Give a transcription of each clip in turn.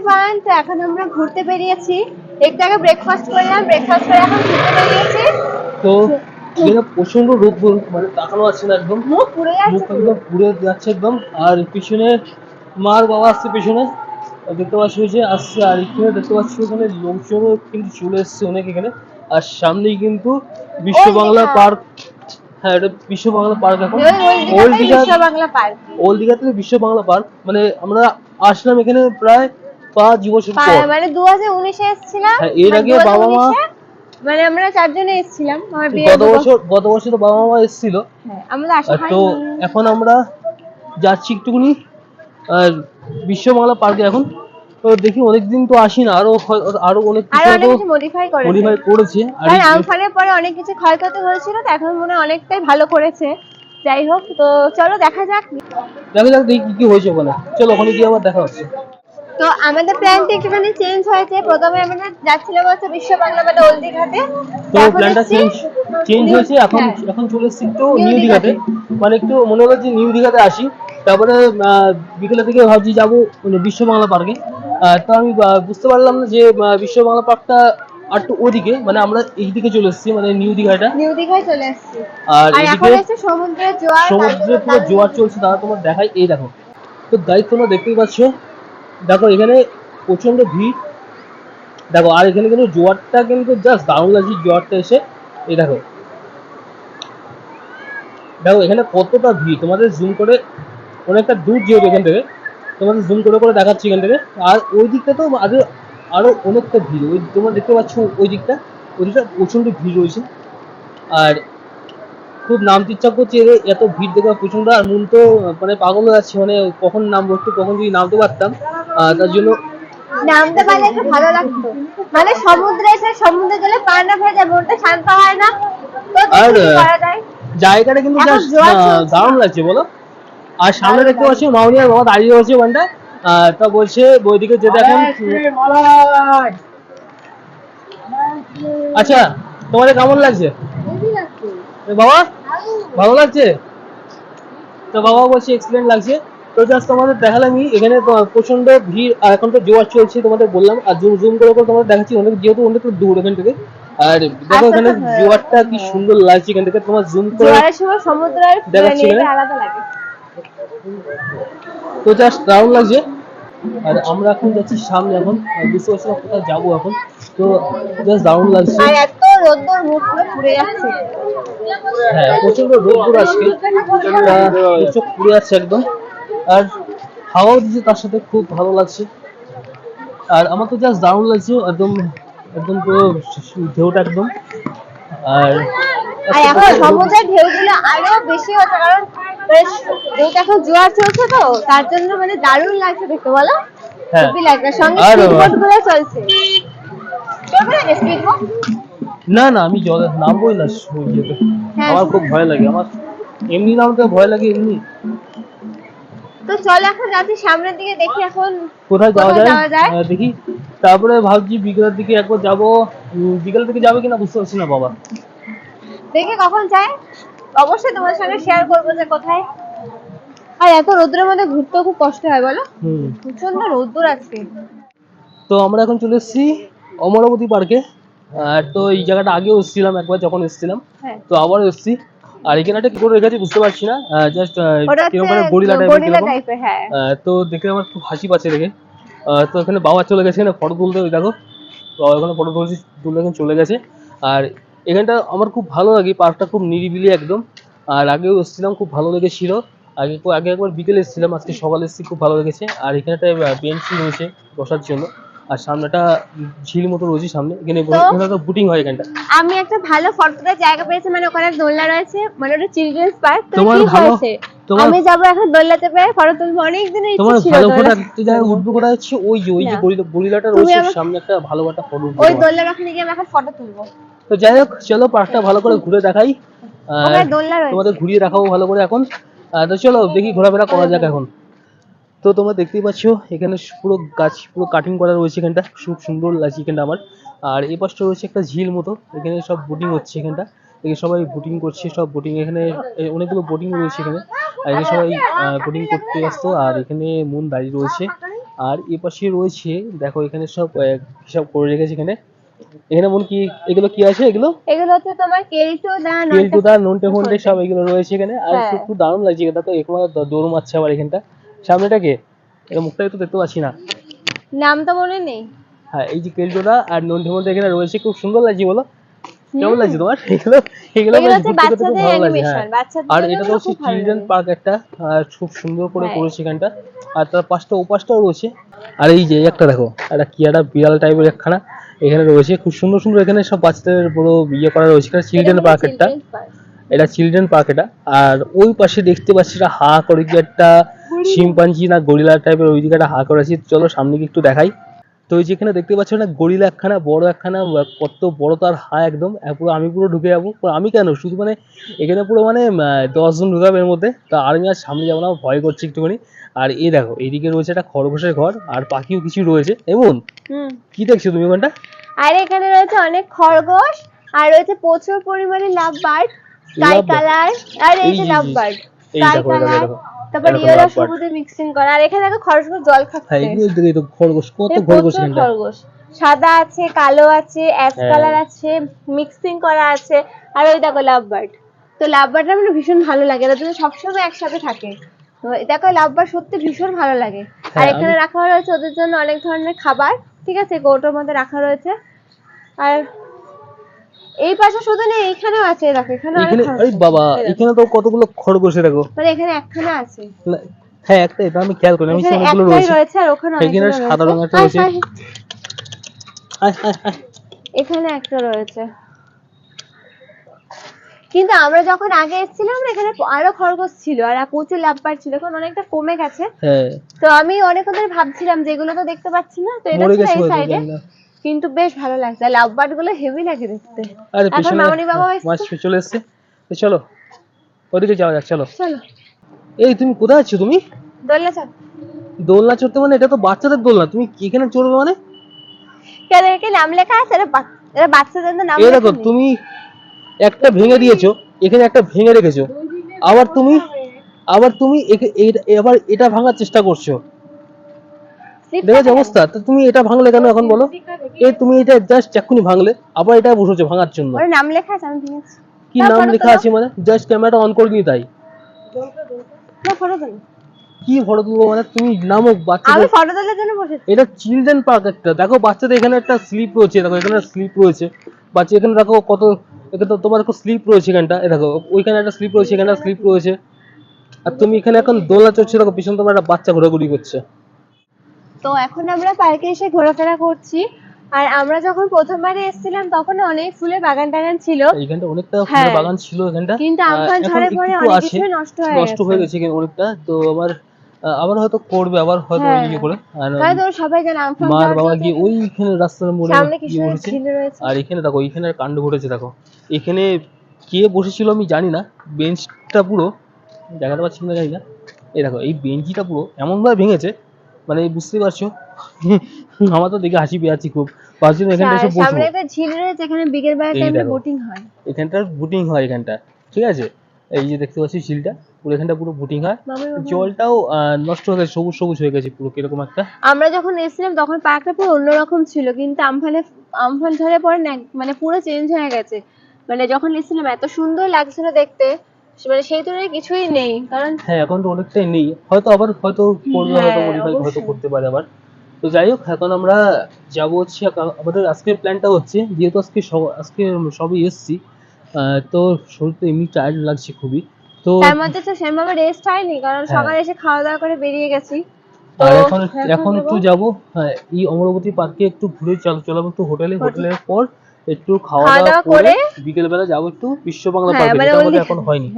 Everyone, তো এখন আমরা ঘুরতে বেরিয়েছি। একটু আগে ব্রেকফাস্ট করলাম, ব্রেকফাস্ট করে এখন ঘুরতে বেরিয়েছি। তো এখানে প্রচন্ড রোদ, মানে তাকানো আছে না, একদম মুখ পুড়ে মুখ যাচ্ছে। একদম পুড়ে যাচ্ছে একদম। আর পিছনে মার বাবা আসছে, পেছনে দেখতে পাচ্ছি যে আসছে। আর এখানে দেখতে পাচ্ছি ওখানে লোকজন কিন্তু চলে এসছে অনেক এখানে। আর সামনেই কিন্তু বিশ্ব বাংলা পার্ক। হ্যাঁ, এটা বিশ্ব বাংলা পার্ক এখন। ওল্ড দীঘা, বিশ্ব বাংলা পার্ক। ওল্ড দীঘা থেকে বিশ্ব বাংলা পার্ক, মানে আমরা আসলাম এখানে প্রায় 5 বছর পর। মানে 2019-এ এসেছিলাম। হ্যাঁ, এর আগে বাবা মা, মানে আমরা 4 জনে এসেছিলাম। আমার গত বছর তো বাবা মা এসেছিল। হ্যাঁ, আমাদের আসা তো হয়নি। এখন আমরা যাচ্ছি একটুখানি বিশ্ব বাংলা পার্কে এখন। তো দেখি অনেকদিন তো আসি না, আরো অনেক কিছু মডিফাই করেছে। আর কারণ আমফানের পরে অনেক কিছু ক্ষয়ক্ষতি হয়েছিল, তো এখন মনে হয় অনেকটাই ভালো করেছে। যাই হোক, তো চলো দেখা যাক দেখি কি হয়েছে ওখানে। চলো ওখানে গিয়ে আবার দেখা হচ্ছে। তো আমাদের প্ল্যানটা একটুখানি চেঞ্জ হয়েছে। প্রথমে আমরা যাচ্ছিলাম হচ্ছে বিশ্ব বাংলা মানে ওল্ড দীঘাতে, তো প্ল্যানটা চেঞ্জ হয়েছে। এখন চলে এসেছি তো নিউ দীঘাতে। মানে একটু মনে হলো যে নিউ দীঘাতে আসি। তারপরে বিকেলের দিকে ভাবছি যাবো মানে বিশ্ব বাংলা পার্কে। তো আমি বুঝতে পারলাম না যে বিশ্ব বাংলা পার্কটা আর একটু ওদিকে, মানে আমরা এইদিকে চলে এসেছি, মানে নিউ দীঘায় চলে এসেছি। আর আর এখন এদিকে এসে সমুদ্রের জোয়ার, সমুদ্রে পুরো জোয়ার চলছে। দাদা তোমার দেখাই, এই দেখো। তো গাইড তোমরা দেখতেই পাচ্ছ, দেখো এখানে প্রচন্ড ভিড়। দেখো, আর এখানে কিন্তু জোয়ারটা কিন্তু জাস্ট দারুণ লাগছে জোয়ারটা এসে। এই দেখো দেখো এখানে কতটা ভিড়, তোমাদের জুম করে, অনেকটা দূর যেহেতু এখান থেকে, তোমাদের জুম করে করে দেখাচ্ছি এখান থেকে। আর ওই দিকটা তো আরো অনেকটা ভিড়। ওই তোমরা দেখতে পাচ্ছ ওই দিকটা প্রচন্ড ভিড় রয়েছে। আর খুব নামতে ইচ্ছা করছে, এত ভিড় দেখে প্রচন্ড। আর মন তো মানে পাগল হয়ে যাচ্ছে, মানে কখন নামবো, একটু কখন যদি নামতে পারতাম। তার জন্য নামতে পারলে একটু ভালো লাগতো। মানে সমুদ্রে গেলে পা না ভেজে মনটা শান্ত হয় না। আর জায়গাটা কিন্তু জাস্ট দারুণ লাগছে, বলো। আর সামনে দেখতে পাচ্ছি মাউনিয়ার বাবা দাঁড়িয়ে রয়েছে ওখানটা। তা বলছে ওইদিকে যেতে এখন। আচ্ছা, তোমাদের কেমন লাগছে বাবা? ভালো লাগছে? তো বাবা বলছে এক্সিলেন্ট লাগছে। তো জাস্ট তোমাদের দেখালামই এখানে প্রচন্ড ভিড়। আর এখন তো জোয়ার চলছে তোমাদের বললাম। আর জুম করে তোমাদের দেখাচ্ছি অনেক, যেহেতু অনেক দূর এখান থেকে। আর দেখো এখানে জোয়ারটা কি সুন্দর লাগছে এখান থেকে, তোমার জুম করে দেখাচ্ছি এখানে। তো জাস্ট দারুণ লাগছে। আর আমরা এখন যাচ্ছি সামনে, এখন বুঝতে পারছি না কোথায় যাবো এখন। তো জাস্ট দারুণ লাগছে। হ্যাঁ, প্রচন্ড রোদ্দুর আজকে, চোখ পুড়ে যাচ্ছে একদম। আর হাওয়াও দিচ্ছে তার সাথে, খুব ভালো লাগছে। আর আমার তো জাস্ট দারুণ লাগছে একদম, একদম পুরো ঢেউটা একদম। আর এখন সমুদ্রের ঢেউগুলো আরো বেশি হচ্ছে, কারণ যেহেতু এখন জোয়ার চলছে, তো তার জন্য মানে দারুণ লাগছে দেখতে, বলো। খুবই লাগছে। সঙ্গে স্পিডবোট গুলো চলছে। না না, আমি জলে নামবোই না ইয়েতে। আমার খুব ভয় লাগে, আমার এমনি নামতে ভয় লাগে এমনি। তো চল এখন যাচ্ছি সামনের দিকে, দেখি এখন কোথায় যাওয়া যায় দেখি। তারপরে ভাবছি বিকেলের দিকে একবার যাবো। বিকেলের দিকে যাবে কিনা বুঝতে পারছি না বাবা। দেখি কখন যায়, অবশ্যই তোমাদের সঙ্গে শেয়ার করবো যে কোথায়। আর এত রোদ্রের মধ্যে ঘুরতেও খুব কষ্ট হয়, বলো। প্রচন্ড রোদ্দুর আজকে। তো আমরা এখন চলে এসেছি অমরাবতী পার্কে। আর তো এই জায়গাটা আগেও এসেছিলাম একবার, যখন এসেছিলাম। তো আবারও এসেছি। আর এখানে একটা কি করে রেখেছি বুঝতে পারছি না, জাস্ট কিরকম করে গরিলা টাইপের। তো দেখে আমার খুব হাসি পাচ্ছে দেখে। তো এখানে বাবা চলে গেছে এখানে ফটো তুলতে, ওই দেখো বাবা এখানে ফটো তুলে এখন চলে গেছে। আর এখানটা আমার খুব ভালো লাগে, পার্কটা খুব নিরিবিলি একদম। আর আগেও এসেছিলাম, খুব ভালো লেগেছিল। আগে একবার বিকেলে এসেছিলাম, আজকে সকালে এসেছি, খুব ভালো লেগেছে। আর এখানে একটা বেঞ্চ রয়েছে বসার জন্য। আর সামনেটা ঝিল মতো রয়েছে সামনে, এখানে বুটিং হয় এখানটা। আমি একটা ভালো ফটো তোলার জায়গা পেয়েছি, মানে ওখানে দোলনা রয়েছে, মানে ওটা চিলড্রেন্স পার্ক। তোমার ভালো, আমি যাবো এখন দোলনাতে পেয়ে ফটো তুলবো, অনেক দিনের ইচ্ছে ছিল। ভালো ফটো একটা জায়গায় উঠবো, কোথায় হচ্ছে ওই যে গরিলাটা রয়েছে সামনে, একটা ভালো একটা ফটো উঠবো ওই দোলনার ওখানে গিয়ে আমি এখন ফটো তুলবো। তো যাই হোক, চলো পার্কটা ভালো করে ঘুরে দেখাই, তোমাদের ঘুরিয়ে দেখাবো ভালো করে এখন। তো চলো দেখি ঘোরাফেরা করা যাক এখন। তো তোমরা দেখতেই পাচ্ছ এখানে পুরো গাছ, পুরো কাটিং করা রয়েছে এখানটা, খুব সুন্দর লাগছে এখানটা আমার। আর এই পাশটা রয়েছে একটা ঝিল মতো, এখানে সব বোটিং হচ্ছে এখানটা। এখানে সবাই বোটিং করছে, সব বোটিং এখানে অনেকগুলো বোটিং রয়েছে এখানে। আর এখানে সবাই বোটিং করতে ব্যস্ত। আর এখানে মন দাঁড়িয়ে রয়েছে। আর এ পাশে রয়েছে দেখো এখানে সব সব করে রেখেছে এখানে। এখানে মন কি এগুলো কি আছে? এগুলো হচ্ছে তোমার কেলটুদা নন্টে ফন্টে সব এগুলো রয়েছে এখানে। আর একটু দারুণ লাগছে এটা, তো এখানে দৌড় মারছে আবার এখানটা। সামনেটা কে? এটা মুখটা তো দেখতে পাচ্ছি না, নামটা মনে নেই। হ্যাঁ এই যে কেলটুদা আর নন্টে ফন্টে এখানে রয়েছে, খুব সুন্দর লাগছে বলো। কেমন লাগছে তোমার এগুলো? এগুলো ঘুরতে খুব ভালো লাগছে। হ্যাঁ আর এটা তো হচ্ছে চিলড্রেন পার্ক একটা, আর খুব সুন্দর করে করেছে এখানটা। আর তার পাশটা ও পাশটাও রয়েছে। আর এই যে একটা দেখো একটা কি একটা বিড়াল টাইপের একখানা এখানে রয়েছে, খুব সুন্দর সুন্দর এখানে সব বাচ্চাদের বড় ইয়ে করা রয়েছে। এটা চিলড্রেন পার্ক একটা, এটা চিলড্রেন পার্ক এটা। আর ওই পাশে দেখতে পাচ্ছি একটা হা করে কি একটা শিম্পাঞ্জি না গরিলা টাইপের, ওই দিকে একটা হা করেছি। চলো সামনে গিয়ে একটু দেখাই। তো ওই যেখানে দেখতে পাচ্ছ না গরিলা একখানা, বড় একখানা, কত বড় তার হা একদম, পুরো আমি পুরো ঢুকে যাবো। আমি কেন শুধু মানে এখানে পুরো মানে 10 জন ঢুকাবে এর মধ্যে, তো আমি আর সামনে যাবো না, ভয় করছি একটুখানি। আর এই দেখো এইদিকে রয়েছে একটা খরগোশের ঘর, আর পাখিও কিছু রয়েছে। এমন কি দেখছো তুমি ওখানটা? আর এখানে রয়েছে অনেক খরগোশ, আর রয়েছে প্রচুর পরিমাণে লাভ বার্ড, স্কাই কালার। আর এই যে লাভ বার্ড স্কাই কালার, তারপর ইয়েলো সবুজে মিক্সিং করা। আর এখানে দেখো খরগোশ জল খাচ্ছে। হ্যাঁ এই তো খরগোশ, কত খরগোশ এখানটা। খরগোশ সাদা আছে, কালো আছে, অ্যাশ কালার আছে, মিক্সিং করা আছে। আর ওই দেখো লাভ বার্ড। তো লাভ বার্ডটা আমার ভীষণ ভালো লাগে, এরা দুটো সবসময় একসাথে থাকে। তো দেখো লাভ বার্ড সত্যি ভীষণ ভালো লাগে। আর এখানে রাখা রয়েছে ওদের জন্য অনেক ধরনের খাবার, ঠিক আছে, কৌটোর মধ্যে রাখা রয়েছে। আর এই পাশে শুধু নেই, এখানেও আছে, দেখো এখানে এই বাবা এখানে তো কতগুলো খরগোশ দেখো। মানে এখানে একখানা আছে। হ্যাঁ একটা, এটা আমি খেয়াল করিনি, আমি অনেকগুলো রয়েছে। আর ওখানে এখানে সাদা রঙের একটা রয়েছে। এখানে একটা রয়েছে। কিন্তু আমরা যখন আগে এসেছিলাম এখানে আরো খরগোশ ছিল, আর প্রচুর লাভবার ছিল, এখন অনেকটা কমে গেছে। তো আমি অনেকক্ষণ ধরে ভাবছিলাম যে এগুলো তো দেখতে পাচ্ছি না, তো এটা ছিল এই সাইডে। কিন্তু বেশ ভালো লাগছে, লাভবার্ড গুলো হেভি লাগে দেখতে। এখন মামনি বাবা এসেছে, চলে এসেছে। তো চলো ওদিকে যাওয়া যাক, চলো। চলো। এই তুমি কোথায় আছো? তুমি দোলনা চড়। দোলনা চড়তে? মানে এটা তো বাচ্চাদের দোলনা, তুমি এখানে চড়বে মানে? কেন এখানে নাম লেখা আছে? এটা বাচ্চাদের নাম লেখা। এই দেখো তুমি একটা ভেঙে দিয়েছো, এখানে একটা ভেঙে রেখেছো, আবার তুমি এবার এটা ভাঙার চেষ্টা করছো। দেখো অবস্থা, তো তুমি এটা ভাঙলে কেন এখন বলো? এই তুমি এটা জাস্ট এক্ষুনি ভাঙলে, আবার এটা বসেছো ভাঙার জন্য। ওর নাম লেখা আছে, আমি ভেঙেছি। কি নাম লেখা আছে মানে? জাস্ট ক্যামেরাটা অন করে দিই তাই। না ফটো তুলো। কি ফটো তুলবো মানে? তুমি নামো বাচ্চাদের। আমি ফটো তোলার জন্য বসেছি। এটা চিলড্রেন পার্ক একটা, দেখো বাচ্চাদের এখানে একটা স্লিপ রয়েছে, দেখো এখানে স্লিপ রয়েছে বাচ্চা, এখানে দেখো কত, এখানে তো তোমার স্লিপ রয়েছে এখানটা, দেখো ওইখানে একটা স্লিপ রয়েছে, এখানে স্লিপ রয়েছে। আর তুমি এখানে এখন দোলনা চড়ছো, দেখো পিছনে তোমার একটা বাচ্চা ঘোরাঘুরি করছে। তো এখন আমরা পার্কে এসে ঘোরাফেরা করছি। আর আমরা যখন প্রথমবারে এসেছিলাম তখন অনেক ফুলের বাগান টাগান ছিল, এইখানটা অনেকটা ফুলের বাগান ছিল এখানটা, কিন্তু আমফান ঝড়ে পরে অনেক কিছু নষ্ট হয়ে গেছে অনেকটা। তো আবার হয়তো করবে, আবার হয়তো ইয়ে করে। আর তো সবাই জানে আমফান মার বাবা গিয়ে ওইখানে রাস্তার মোড়ে সামনে কিছু ঝিল রয়েছে। আর এখানে দেখো এখানে কাণ্ড ঘটেছে, দেখো এখানে কে বসেছিল আমি জানি না, বেঞ্চটা পুরো দেখাতে পাচ্ছি না জানি না। এই দেখো এই বেঞ্চিটা পুরো এমন ভাবে ভেঙেছে, মানে বুঝতে পারছো আমার তো দেখে হাসি পেয়েছি খুব। সামনে একটা ঝিল রয়েছে, এখানে বিকেল বেলা টাইমে বোটিং হয়, এখানটার বোটিং হয় এখানটা, ঠিক আছে। এই যে দেখতে পাচ্ছি ঝিলটা পুরো, এখানটা পুরো বোটিং হয়। জলটাও নষ্ট হয়ে গেছে, সবুজ সবুজ হয়ে গেছে পুরো, কিরকম একটা। আমরা যখন এসেছিলাম তখন পার্কটা পুরো অন্যরকম ছিল, কিন্তু আমফান ঝড়ে পরে মানে পুরো চেঞ্জ হয়ে গেছে। মানে যখন এসেছিলাম এত সুন্দর লাগছিল দেখতে, মানে সেই তুলনায় কিছুই নেই, কারণ এখন তো অনেকটাই নেই, হয়তো আবার হয়তো করবে, হয়তো মডিফাই হয়তো করতে পারে আবার। তো যাই হোক এখন আমরা যাবো হচ্ছে, আমাদের আজকের প্ল্যানটা হচ্ছে, যেহেতু আজকে সবই এসছি, তো শরীর তো এমনি টায়ার্ড লাগছে খুবই। তো তার মধ্যে তো সেভাবে রেস্ট হয়নি, কারণ সকালে এসে খাওয়া দাওয়া করে বেরিয়ে গেছি। আর এখন একটু যাবো এই অমরাবতী পার্কে একটু ঘুরে চলাবো একটু হোটেলের পর একটু খাওয়া দাওয়া করে বিকেল বেলা যাবো একটু বিশ্ব বাংলা পার্কে, যেটা আমাদের এখন হয়নি।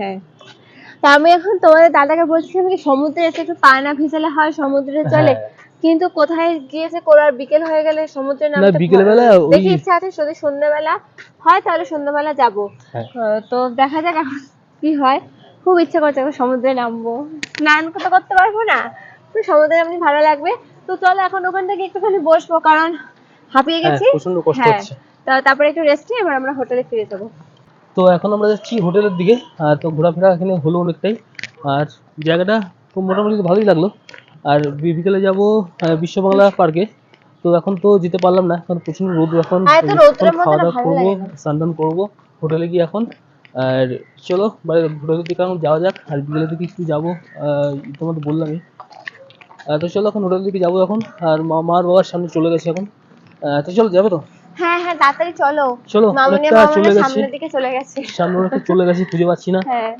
তা আমি এখন তোমাদের দাদাকে বলছিলাম কি সমুদ্রে এসে একটু পা না ভিজালে হয়, সমুদ্রে চলে, কিন্তু কোথায় গিয়েছে কোলার বিকেল হয়ে গেলে সমুদ্রে নামতে বিকেলবেলা দেখি ইচ্ছা আছে, যদি সন্ধ্যাবেলা হয় তাহলে সন্ধ্যাবেলা যাবো। তো দেখা যাক এখন কি হয়, খুব ইচ্ছা করছে এখন সমুদ্রে নামবো, স্নান করতে পারবো না, সমুদ্রে নামলে ভালো লাগবে। তো চলো এখন ওখান থেকে একটুখানি বসবো, কারণ হাঁপিয়ে গেছি, প্রচন্ড কষ্ট হচ্ছে। তারপরে একটু রেস্ট নিয়ে এবার আমরা হোটেলে ফিরে যাবো। তো এখন আমরা যাচ্ছি হোটেলের দিকে। তো ঘোরাফেরা এখানে হলো অনেকটাই, আর জায়গাটা খুব মোটামুটি ভালোই লাগলো। আর বিকেলে যাব বিশ্ব বাংলা পার্কে। তো এখন তো যেতে পারলাম না, এখন প্রচুর রোদ, এখন খাওয়া দাওয়া করবো, স্নান টান করবো হোটেলে গিয়ে এখন। আর চলো হোটেলের দিকে এখন যাওয়া যাক, আর বিকেলের দিকে একটু যাবো, তোমাদের বললামই। তো চলো এখন হোটেলের দিকে যাবো এখন, আর মার বাবার সামনে চলে গেছে এখন। তো চলো, যাবে তো? হ্যাঁ হ্যাঁ, তাড়াতাড়ি চলো। চলো, অনেকটা চলে গেছে, সামনের দিকে চলে গেছে, সামনে অনেকটা চলে গেছে, খুঁজে পাচ্ছি না। হ্যাঁ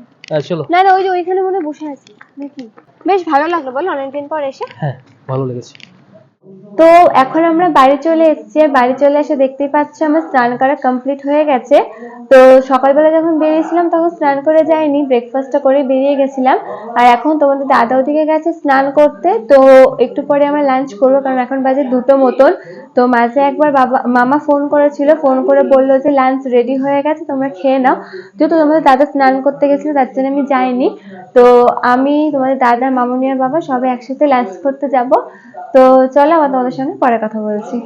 চলো। না না, ওই যে ওইখানে মনে হয় বসে আছি নাকি। বেশ ভালো লাগলো বলো অনেকদিন পর এসে। হ্যাঁ, ভালো লেগেছে। তো এখন আমরা বাড়ি চলে এসেছি, বাড়ি চলে এসে দেখতেই পাচ্ছ আমার স্নান করা কমপ্লিট হয়ে গেছে। তো সকালবেলা যখন বেরিয়েছিলাম তখন স্নান করে যাইনি, ব্রেকফাস্টটা করে বেরিয়ে গেছিলাম। আর এখন তোমাদের দাদা ওদিকে গেছে স্নান করতে, তো একটু পরে আমরা লাঞ্চ করবো, কারণ এখন বাজে 2টো মতন। তো মাঝে একবার মামা ফোন করেছিল, ফোন করে বললো যে লাঞ্চ রেডি হয়ে গেছে, তোমরা খেয়ে নাও। যেহেতু তোমাদের দাদা স্নান করতে গেছিল তার জন্য আমি যাইনি। তো আমি, তোমাদের দাদা, মামুনি আর বাবা সবাই একসাথে লাঞ্চ করতে যাব। তো চলো আবার তোমাদের সঙ্গে পরে কথা বলছি।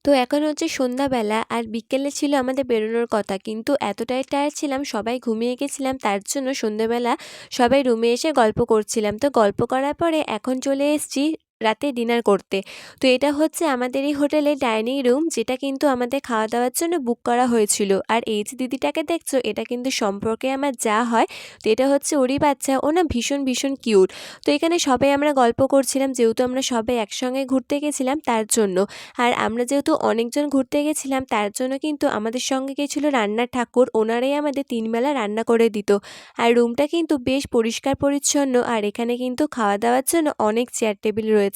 তো এখন হচ্ছে সন্ধ্যাবেলা, আর বিকেলে ছিল আমাদের বেরোনোর কথা, কিন্তু এতটাই টায়ার্ড ছিলাম, সবাই ঘুমিয়ে গেছিলাম, তার জন্য সন্ধ্যাবেলা সবাই রুমে এসে গল্প করছিলাম। তো গল্প করার পরে এখন চলে এসেছি রাতে ডিনার করতে। তো এটা হচ্ছে আমাদের এই হোটেলের ডাইনিং রুম, যেটা কিন্তু আমাদের খাওয়া দাওয়ার জন্য বুক করা হয়েছিল। আর এই যে দিদিটাকে দেখছো, এটা কিন্তু সম্পর্কে আমার যা হয়। তো এটা হচ্ছে ওরই বাচ্চা, ও না ভীষণ ভীষণ কিউট। তো এখানে সবাই আমরা গল্প করছিলাম, যেহেতু আমরা সবাই একসঙ্গে ঘুরতে গেছিলাম তার জন্য। আর আমরা যেহেতু অনেকজন ঘুরতে গেছিলাম তার জন্য কিন্তু আমাদের সঙ্গে গেছিলো রান্নার ঠাকুর, ওনারাই আমাদের 3 বেলা রান্না করে দিত। আর রুমটা কিন্তু বেশ পরিষ্কার পরিচ্ছন্ন, আর এখানে কিন্তু খাওয়া দাওয়ার জন্য অনেক চেয়ার টেবিল রয়েছে।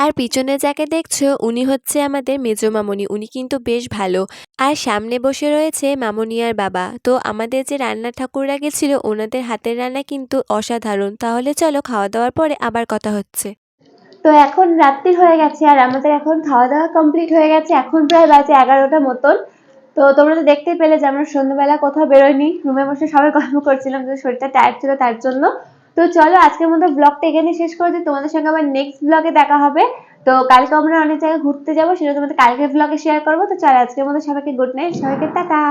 আর পিছনে যাকে দেখছো উনি হচ্ছে আমাদের মেজো মামুনি, উনি কিন্তু বেশ ভালো। আর সামনে বসে রয়েছে মামুনি আর বাবা। তো আমাদের যে রান্নার ঠাকুররা গেছিল ওনাদের হাতের রান্না কিন্তু অসাধারণ। তাহলে চলো, খাওয়া দাওয়ার পরে আবার কথা হচ্ছে। তো এখন রাত্রি হয়ে গেছে আর আমাদের এখন খাওয়া দাওয়া কমপ্লিট হয়ে গেছে, এখন প্রায় বাজে 11টা মতন। তো তোমরা তো দেখতেই পেলে যে আমরা সন্ধ্যাবেলা কোথাও বেরোয়নি, রুমে বসে সবাই গল্প করছিলাম, যে শরীরটা টায়ার্ড ছিল তার জন্য। তো চলো আজকের মতো ব্লগটা এখানে শেষ করে দিই, তোমাদের সঙ্গে আবার নেক্সট ব্লগে দেখা হবে। তো কালকে আমরা অনেক জায়গায় ঘুরতে যাবো, সেটা তোমাদের কালকের ব্লগে শেয়ার করবো। তো চলো আজকের মতো সবাইকে গুড নাইট, সবাইকে টাটা।